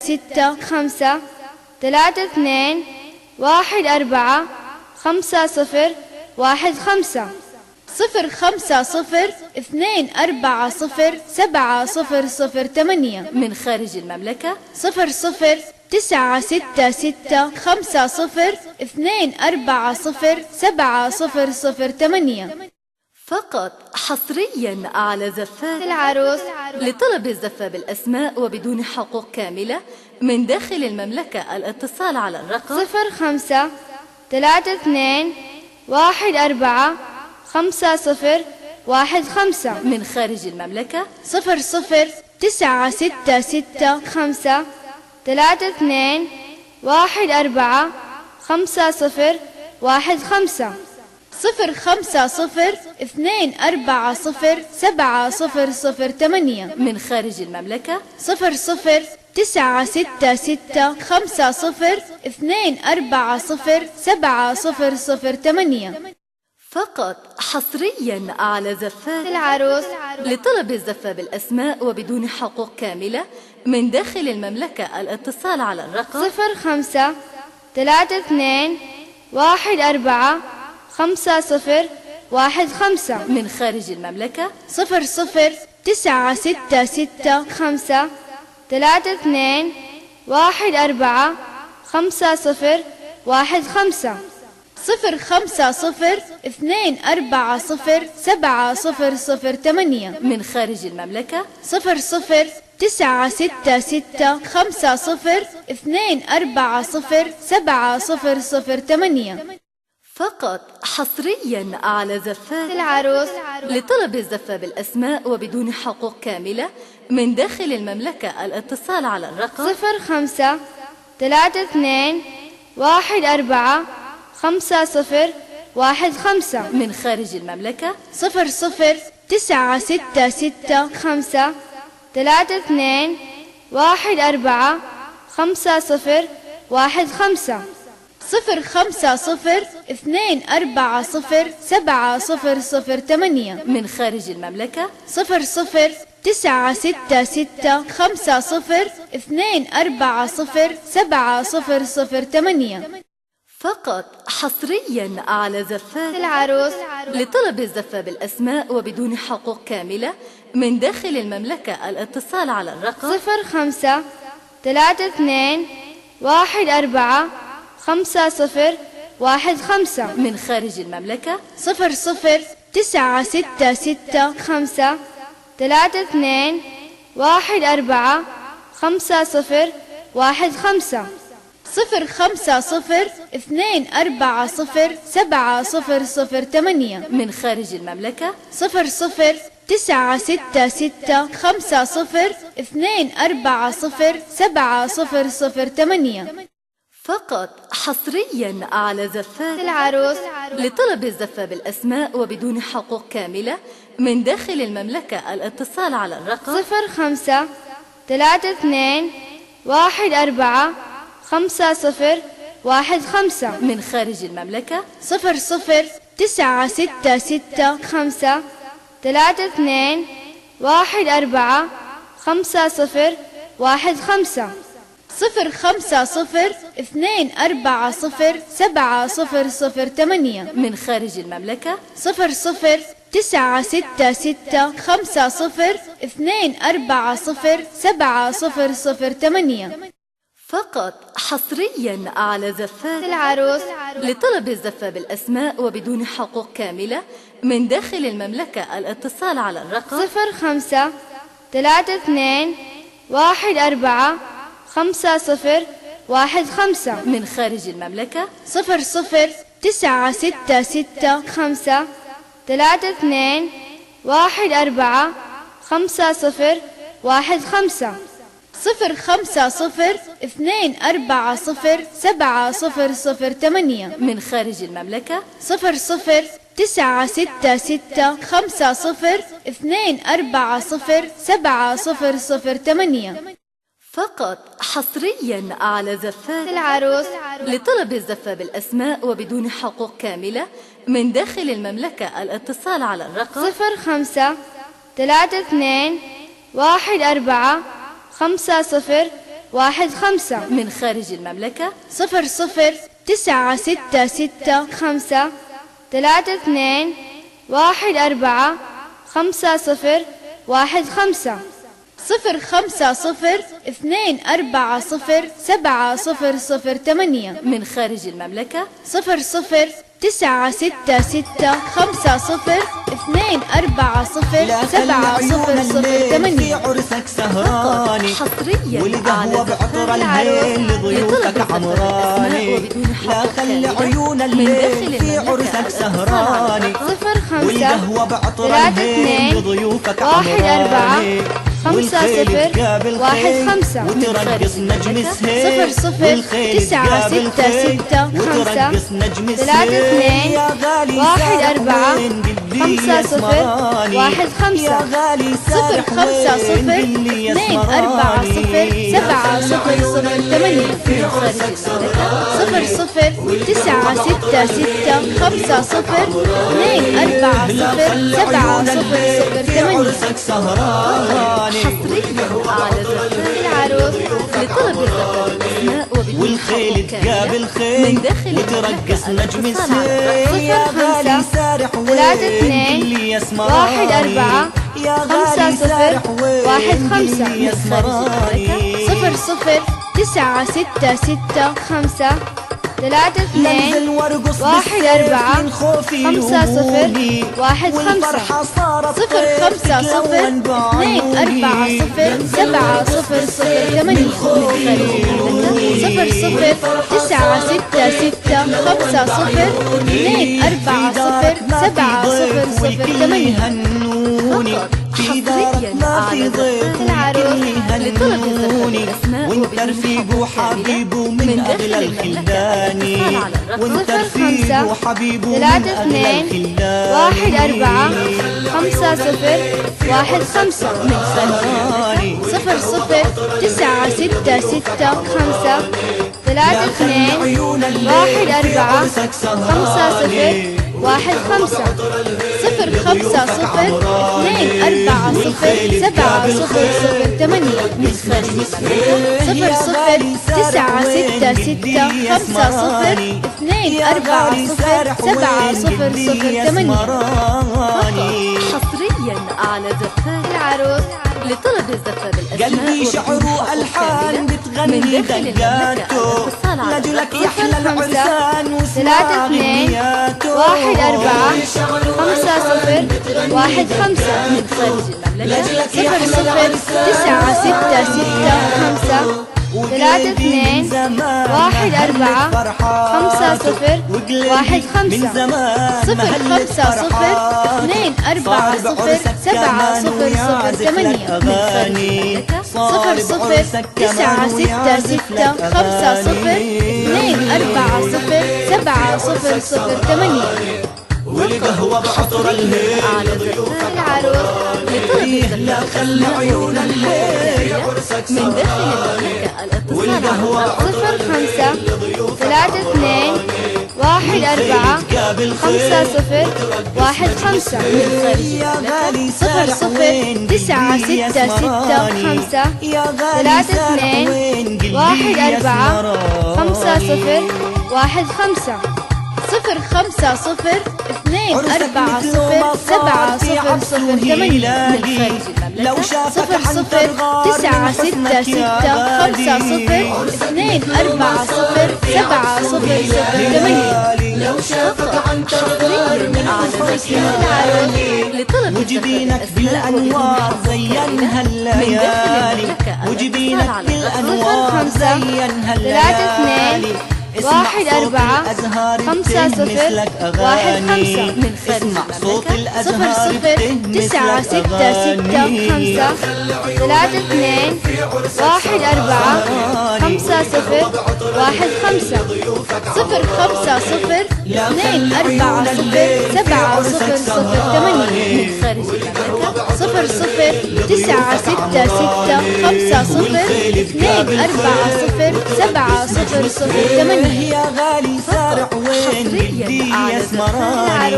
6 5 3 2 1 4 5 0 1 5 0 5 0 2 4 0 7 0 0 8 من خارج المملكة 0 0 9 6 6 5 0 2 4 0 7 0 0 8 فقط حصريا على زفات العروس. لطلب الزفة بالأسماء وبدون حقوق كاملة من داخل المملكة الاتصال على الرقم 0 5 3 2 1 4 5 0 1 5 من خارج المملكة 0 0 9 6 6 5 3 2 1 4 5 0 1 5 0 5 0 2 4 0 7 0 0 8 من خارج المملكة 0 0 9 6 6 5 0 2 4 0 7 0 0 8 فقط حصريا على زفات العروس. لطلب الزفة بالأسماء وبدون حقوق كاملة من داخل المملكة الاتصال على الرقم 0 5 3 2 1 4 5 0 1 5 من خارج المملكة 0 0 9 6 6 5 3 2 1 4 5 0 1 5 0 5 0 2 4 0 7 0 0 8 من خارج المملكة 0 0 9 6 6 5 0 2 4 0 7 0 0 8 فقط حصريا على زفات العروس. لطلب الزفة بالأسماء وبدون حقوق كاملة من داخل المملكة الاتصال على الرقم 0 5 3 2 1 4 5 0 1 5 من خارج المملكة 0 0 9 6 6 5 3 2 1 4 5 0 1 5 0 5 0 2 4 0 7 0 0 8 من خارج المملكة 0 0 9 6 6 5 0 2 4 0 7 0 0 8 فقط حصريا على زفات العروس. لطلب الزفة بالأسماء وبدون حقوق كاملة من داخل المملكة الاتصال على الرقم 0 5 3 2 1 4 5 0 1 5 من خارج المملكة 0 0 9 6 6 5 3 2 1 4 5 0 1 5 0 5 0 2 4 0 7 0 0 8 من خارج المملكة 0 0 9 6 6 5 0 2 4 0 7 0 0 8 فقط حصريا على زفات العروس. لطلب الزفة بالأسماء وبدون حقوق كاملة من داخل المملكة الاتصال على الرقم 0 5 3 2 1 4 5 0 1 5 من خارج المملكة 0 0 9 6 6 5 3 2 1 4 5 0 1 5 0 5 0 2 4 0 7 0 0 8 من خارج المملكة 0 0 9 6 6 5 0 2 4 0 7 0 0 8 فقط حصريا على زفات العروس. لطلب الزفة بالأسماء وبدون حقوق كاملة من داخل المملكة الاتصال على الرقم 0 5 3 2 1 4 5 0 1 5 من خارج المملكة 0 0 9 6 6 5 3 2 1 4 5 0 1 5 0 5 0 2 4 0 7 0 0 8 من خارج المملكة 0 0 9 6 6 5 0 2 4 0 7 0 0 8 فقط حصريا على زفات العروس. لطلب الزفة بالأسماء وبدون حقوق كاملة من داخل المملكة الاتصال على الرقم 0 5 3 2 1 4 5 0 15 من خارج المملكة 009665 32 14 50 15 05024070008 من خارج المملكة 009665 في عرسك سهراني حصريا والقهوة بعطر الهيل لضيوفك عمراني لا خلي عيون الليل في عرسك سهراني والقهوة بعطر الهيل لضيوفك عمراني والخيل تقابل خيل وترقص نجم السهيل والخيل تقابل خيل وترقص نجم السهيل يا غالي سارح وين قلبي يسمراني يا غالي سارح وين قلبي يسمراني في عرسك سهراني 009665 حصريا على زفاف العروس لطلب الزفاف الأسماء وبدون والخيل حقوق تقابل كاملة خيل من داخل وترقص المملكة نجم الاتصال على السهيل يا غالي سارح وين قلبي يسمراني يا غالي سارح وين قلبي يسمراني 009665 32 ننزل وارقص 14 من خوفي 50 وهمومي 15 والفرحة صارت 050 240 7008 009665 يهنوني في دارك ما في ضيف والكل يهنوني وانت رفيق وحبيب من اغلى الخلدان وانت رفيق وحبيب من اغلى الخلدان 50 سهراني 009665 32 عيون الليل في عرسك سهراني 15 05024070008 009665 حصريا على زفاف العروس لطلب الزفاف الأسماء قلبي شعر وألحان بتغني دقاته لجلك يحلى العرسان واسمع غنياته 14 50 15 من خارج المملكة لجلك يحلى العرسان 009665 32 14 50 15 من زمان 0052407008 أغاني صار بعرسك كمان ويعزف لك أغاني 24070008 والقهوة بعطر الليل لضيوفك العروس فيه لا خلى عيون الليل من داخل المملكة الاتصال والقهوة على 05 32 14 50 15 يا غالي سارح 00 وين 9665 يا غالي سارح 32 وين قلبي 14 50 15 05024070008 لو شافك صفر حنطر غار من حسنك يا غالي 00966524070008 لو شافك حنطر غار من حسنك يا غالي لطلب وجبينك الزفاف بالأنوار زينها الليالي وجبينك بالأنوار زينها الليالي اسمع صوت الأزهار بتهمس لك أغاني اسمع صوت الأزهار بتهمس لك أغاني 32 14 يا غالي سارح وين بدي يسمراني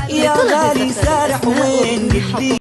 يا غالي سارح وين بدي